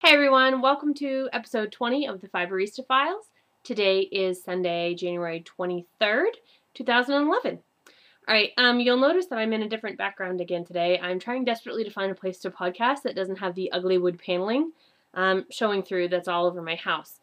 Hey everyone, welcome to episode 20 of the Fiberista Files. Today is Sunday, January 23rd, 2011. Alright, you'll notice that I'm in a different background again today. I'm trying desperately to find a place to podcast that doesn't have the ugly wood paneling showing through that's all over my house.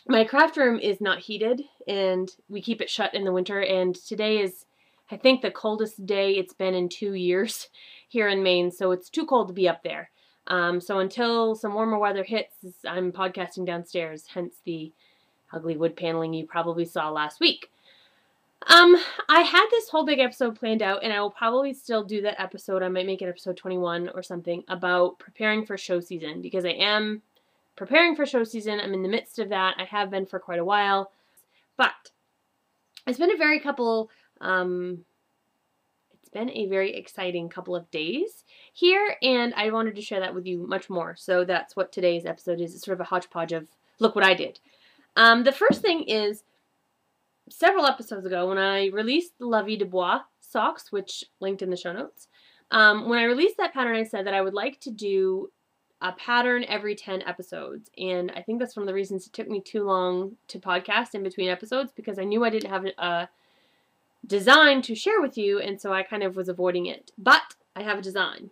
My craft room is not heated and we keep it shut in the winter, and today is, I think, the coldest day it's been in 2 years here in Maine, so it's too cold to be up there. So until some warmer weather hits, I'm podcasting downstairs, hence the ugly wood paneling you probably saw last week. I had this whole big episode planned out, and I will probably still do that episode. I might make it episode 21 or something, about preparing for show season, because I am preparing for show season. I'm in the midst of that. I have been for quite a while. But it's been a very exciting couple of days here, and I wanted to share that with you much more. So that's what today's episode is. It's sort of a hodgepodge of look what I did. The first thing is, several episodes ago when I released the La Vie de Bois socks, which linked in the show notes, when I released that pattern, I said that I would like to do a pattern every 10 episodes, and I think that's one of the reasons it took me too long to podcast in between episodes, because I knew I didn't have a design to share with you, and so I kind of was avoiding it. But I have a design.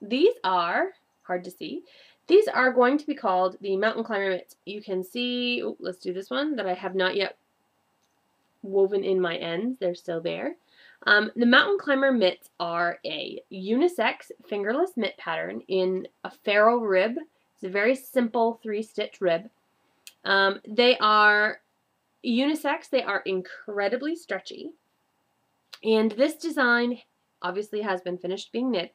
These are hard to see. These are going to be called the Mountain Climber Mitts. You can see, let's do this one, that I have not yet woven in my ends. They're still there. The Mountain Climber Mitts are a unisex fingerless mitt pattern in a ferrule rib. It's a very simple 3-stitch rib. They are unisex. They are incredibly stretchy. And this design obviously has been finished being knit.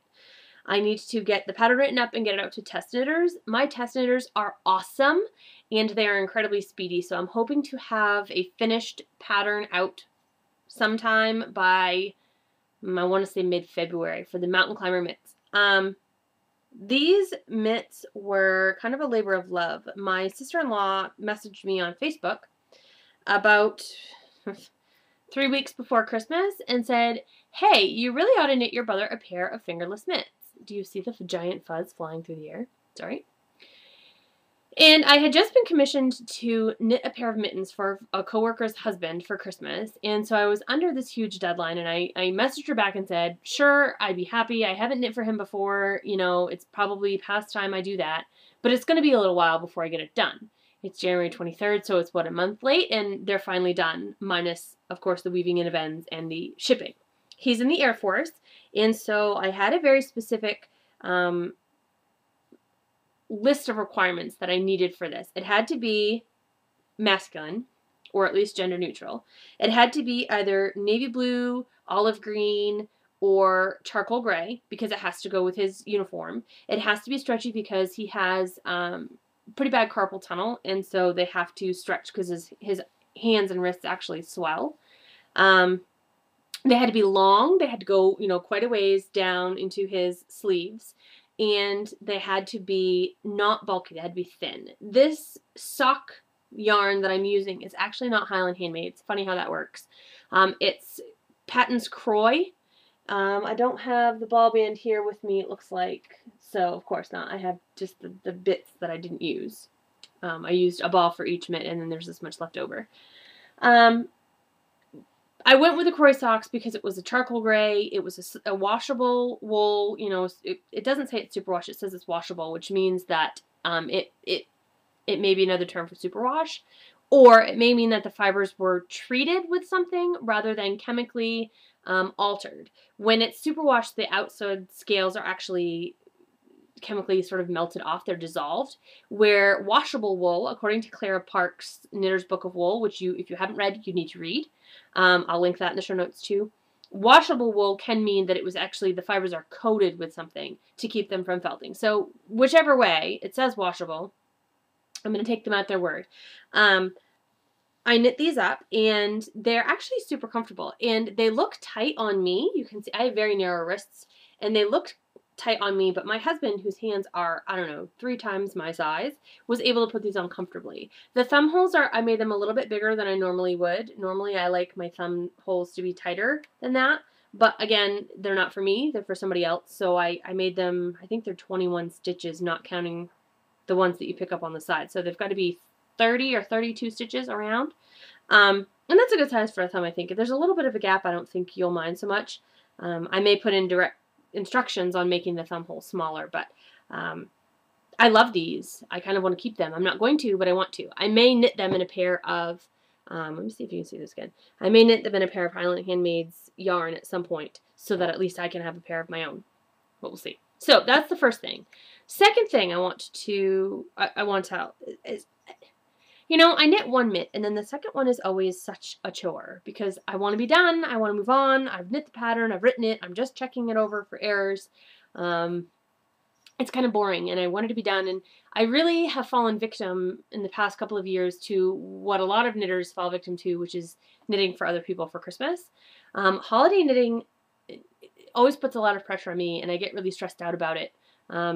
I need to get the pattern written up and get it out to test knitters. My test knitters are awesome, and they are incredibly speedy, so I'm hoping to have a finished pattern out sometime by, I want to say mid-February, for the Mountain Climber Mitts. These mitts were kind of a labor of love. My sister-in-law messaged me on Facebook about 3 weeks before Christmas and said, hey, you really ought to knit your brother a pair of fingerless mitts. Do you see the giant fuzz flying through the air? Sorry. And I had just been commissioned to knit a pair of mittens for a coworker's husband for Christmas, and so I was under this huge deadline, and I messaged her back and said, sure, I'd be happy. I haven't knit for him before. You know, it's probably past time I do that, but it's going to be a little while before I get it done. It's January 23rd, so it's, a month late, and they're finally done, minus, of course, the weaving in of ends and the shipping. He's in the Air Force, and so I had a very specific list of requirements that I needed for this. It had to be masculine, or at least gender neutral. It had to be either navy blue, olive green, or charcoal gray, because it has to go with his uniform. It has to be stretchy because he has pretty bad carpal tunnel, and so they have to stretch because his hands and wrists actually swell. They had to be long. They had to go, quite a ways down into his sleeves, and they had to be not bulky. They had to be thin. This sock yarn that I'm using is actually not Highland Handmade. It's funny how that works. It's Patton's Croy. I don't have the ball band here with me, it looks like, so of course not. I have just the bits that I didn't use. I used a ball for each mitt, and then there's this much left over. I went with the Croy socks because it was a charcoal gray. It was a washable wool. It doesn't say it's superwash. It says it's washable, which means that it may be another term for superwash, or it may mean that the fibers were treated with something rather than chemically altered. When it's superwash, the outside scales are actually chemically sort of melted off. They're dissolved. Where washable wool, according to Clara Park's Knitter's Book of Wool, which if you haven't read, you need to read. I'll link that in the show notes too. Washable wool can mean that it was actually, the fibers are coated with something to keep them from felting. So whichever way, it says washable. I'm going to take them at their word. I knit these up, and they're actually super comfortable, and they look tight on me. You can see I have very narrow wrists, and they look tight on me, but my husband, whose hands are, 3 times my size, was able to put these on comfortably. The thumb holes I made them a little bit bigger than I normally would. Normally I like my thumb holes to be tighter than that, but again, they're not for me, they're for somebody else, so I made them, I think they're 21 stitches, not counting the ones that you pick up on the side. So they've got to be 30 or 32 stitches around. And that's a good size for a thumb, I think. If there's a little bit of a gap, I don't think you'll mind so much. I may put in direct instructions on making the thumb hole smaller, but I love these. I kind of want to keep them. I'm not going to, but I want to. I may knit them in a pair of, let me see if you can see this again. I may knit them in a pair of Highland Handmaid's yarn at some point so that at least I can have a pair of my own. But we'll see. So that's the first thing. Second thing I want to tell is, you know, I knit one mitt, and then the second one is always such a chore because I want to be done. I want to move on. I've knit the pattern. I've written it. I'm just checking it over for errors. It's kind of boring, and I wanted to be done. And I really have fallen victim in the past couple of years to what a lot of knitters fall victim to, which is knitting for other people for Christmas. Holiday knitting always puts a lot of pressure on me, and I get really stressed out about it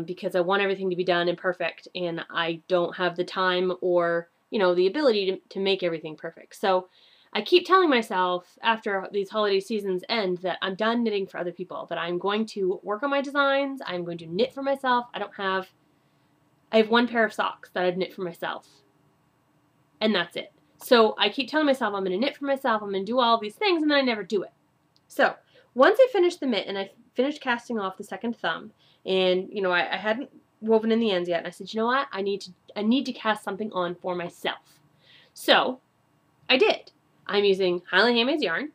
because I want everything to be done and perfect, and I don't have the time or, you know, the ability to make everything perfect. So I keep telling myself after these holiday seasons end that I'm done knitting for other people, that I'm going to work on my designs, I'm going to knit for myself. I have one pair of socks that I've knit for myself, and that's it. So I keep telling myself I'm going to knit for myself, I'm going to do all these things, and then I never do it. So once I finished the mitt and I finished casting off the second thumb, and, you know, I hadn't woven in the ends yet, and I said, you know what, I need to cast something on for myself. So I did. I'm using Highland Handmaid's yarn.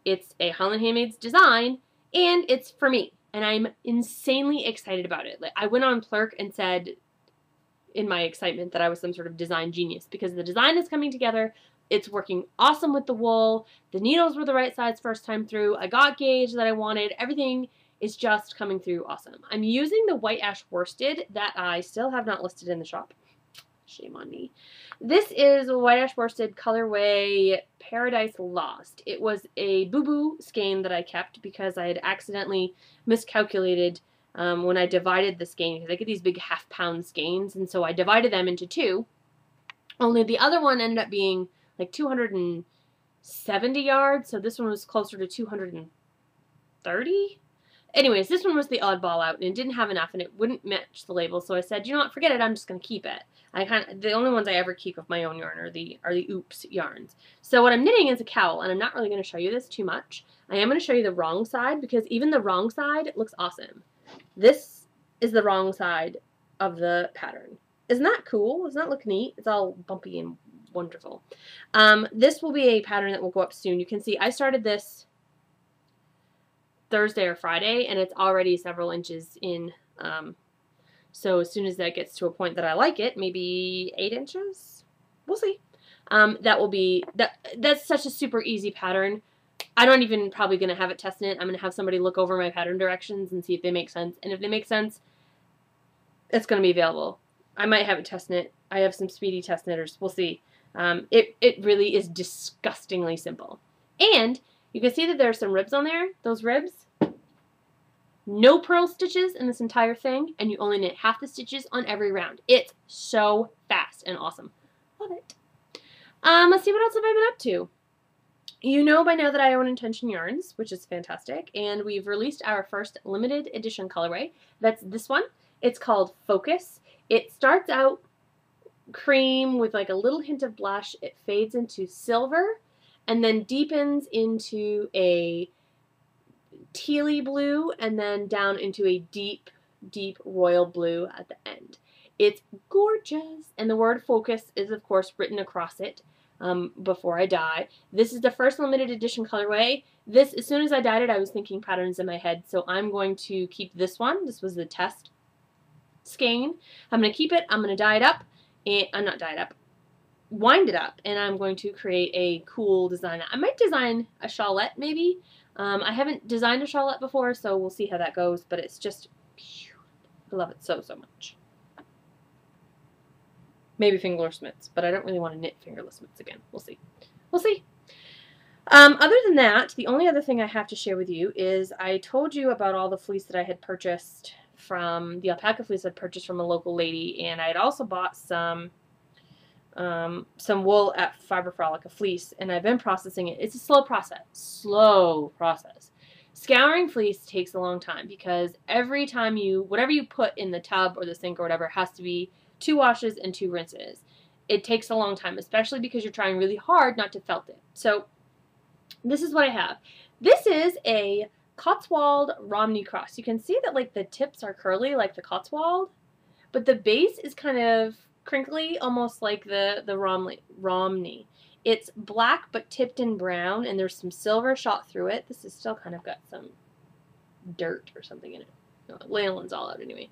It's a Highland Handmaid's design, and it's for me. And I'm insanely excited about it. Like, I went on Plurk and said in my excitement that I was some sort of design genius because the design is coming together. It's working awesome with the wool. The needles were the right size first time through. I got gauge that I wanted. Everything is just coming through awesome. I'm using the white ash worsted that I still have not listed in the shop. Shame on me. This is a white ash worsted colorway Paradise Lost. It was a boo-boo skein that I kept because I had accidentally miscalculated when I divided the skein, because I get these big half-pound skeins, and so I divided them into two. Only the other one ended up being like 270 yards, so this one was closer to 230. Anyways, this one was the oddball out, and it didn't have enough, and it wouldn't match the label, so I said, you know what, forget it, I'm just going to keep it. The only ones I ever keep of my own yarn are the Oops yarns. So what I'm knitting is a cowl, and I'm not really going to show you this too much. I am going to show you the wrong side, because even the wrong side looks awesome. This is the wrong side of the pattern. Isn't that cool? Doesn't that look neat? It's all bumpy and wonderful. This will be a pattern that will go up soon. You can see I started this Thursday or Friday, and it's already several inches in. So as soon as that gets to a point that I like it, maybe 8 inches, we'll see. That's such a super easy pattern. I'm not even probably going to have it test knit. I'm going to have somebody look over my pattern directions and see if they make sense. And if they make sense, it's going to be available. I might have it test knit. I have some speedy test knitters. We'll see. It really is disgustingly simple. And you can see that there are some ribs on there. Those ribs, no purl stitches in this entire thing, and you only knit half the stitches on every round. It's so fast and awesome. Love it. Let's see what else have I been up to. You know by now that I own Intention Yarns, which is fantastic, and we've released our first limited edition colorway. That's this one. It's called Focus. It starts out cream with like a little hint of blush. It fades into silver and then deepens into a tealy blue and then down into a deep, deep royal blue at the end. It's gorgeous, and the word focus is of course written across it before I dye. This is the first limited edition colorway. This, as soon as I dyed it, I was thinking patterns in my head, so I'm going to keep this one. This was the test skein. I'm going to keep it, I'm going to dye it up, and I'm not dye it up, wind it up, and I'm going to create a cool design. I might design a shawlette maybe. I haven't designed a shawlette before, so we'll see how that goes, but it's just, I love it so, so much. Maybe fingerless mitts, but I don't really want to knit fingerless mitts again. We'll see. We'll see. Other than that, the only other thing I have to share with you is I told you about all the fleece that I had purchased from, the alpaca fleece I'd purchased from a local lady, and I had also bought some wool at Fiber Frolic, a fleece, and I've been processing it. It's a slow process. Slow process. Scouring fleece takes a long time because every time whatever you put in the tub or the sink or whatever has to be 2 washes and 2 rinses. It takes a long time, especially because you're trying really hard not to felt it. So this is what I have. This is a Cotswold Romney cross. You can see that like the tips are curly like the Cotswold, but the base is kind of crinkly, almost like the Romney. It's black but tipped in brown, and there's some silver shot through it. This is still kind of got some dirt or something in it. No, lanoline's all out anyway.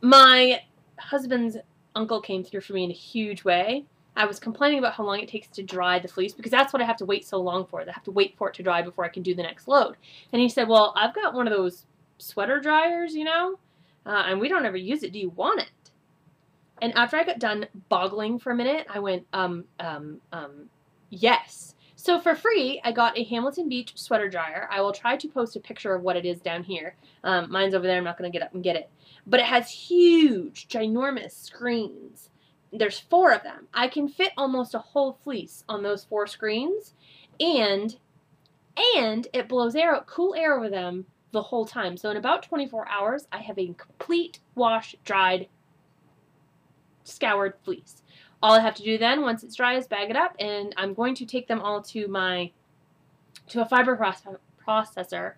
My husband's uncle came through for me in a huge way. I was complaining about how long it takes to dry the fleece, because that's what I have to wait so long for. I have to wait for it to dry before I can do the next load. And he said, well, I've got one of those sweater dryers, you know, and we don't ever use it. Do you want it? And after I got done boggling for a minute, I went, yes. So for free, I got a Hamilton Beach sweater dryer. I will try to post a picture of what it is down here. Mine's over there. I'm not going to get up and get it. But it has huge, ginormous screens. There's 4 of them. I can fit almost a whole fleece on those 4 screens, and it blows air, cool air over them the whole time. So in about 24 hours, I have a complete wash, dried, scoured fleece. All I have to do then, once it's dry, is bag it up, and I'm going to take them all to a fiber processor,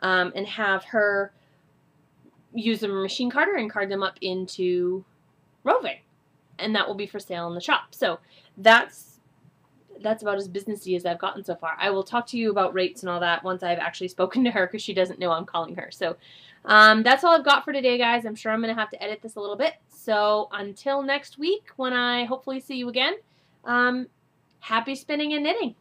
and have her use a machine carder and card them up into roving. And that will be for sale in the shop. So that's about as businessy as I've gotten so far. I will talk to you about rates and all that once I've actually spoken to her, because she doesn't know I'm calling her. So that's all I've got for today, guys. I'm sure I'm going to have to edit this a little bit. So until next week, when I hopefully see you again, happy spinning and knitting.